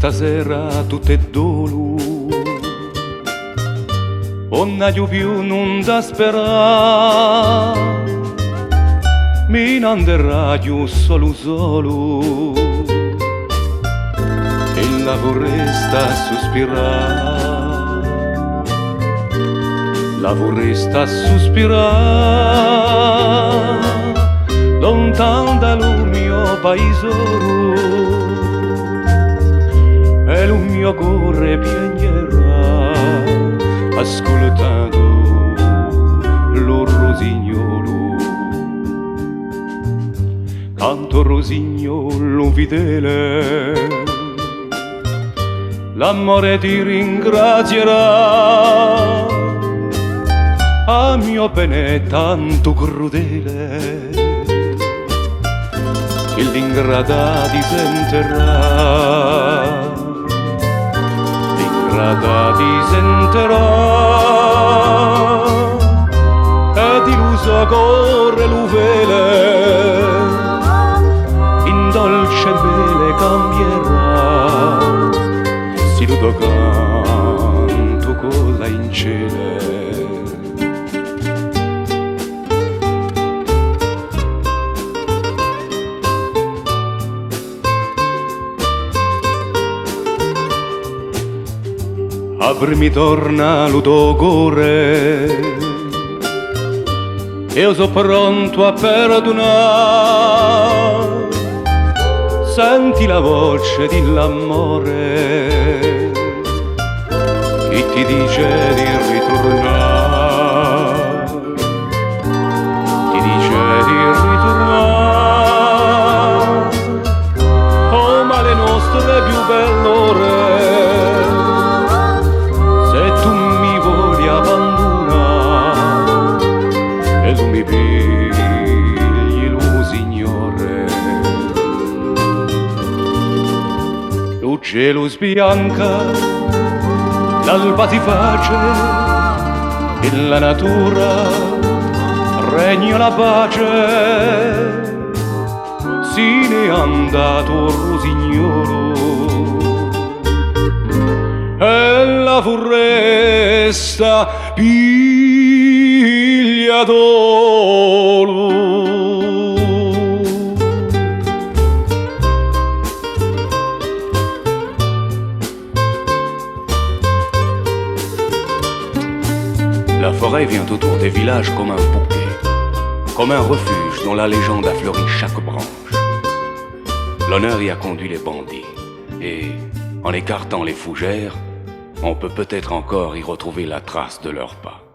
stasera tutto è dolo, non ho più nulla da sperare, mi nanderà più solo, e la vorresta sospirare, la vorresta sospirare, lontano dal mio paesoro, e il mio cuore piangerà ascoltando lo rosignolo. Canto rosignolo fedele, l'amore ti ringrazierà, a mio bene tanto crudele, che l'ingrata ti sentirà, l'ingrata ti sentirà, ed illuso corre l'uvele, in dolce vele cambierà, si lo canto con la in cielo. Aprimi torna lo tuo cuore, io sono pronto a perdonare, senti la voce dell'amore che ti dice di ritornare, ti dice di ritornare, come le nostre più belle ore. Il cielo sbianca, l'alba si face, e la natura regna la pace, se ne è andato il rosignolo, e la foresta piglia dolo. La forêt vient autour des villages comme un bouquet, comme un refuge dont la légende a fleuri chaque branche. L'honneur y a conduit les bandits, et en écartant les fougères, on peut peut-être encore y retrouver la trace de leurs pas.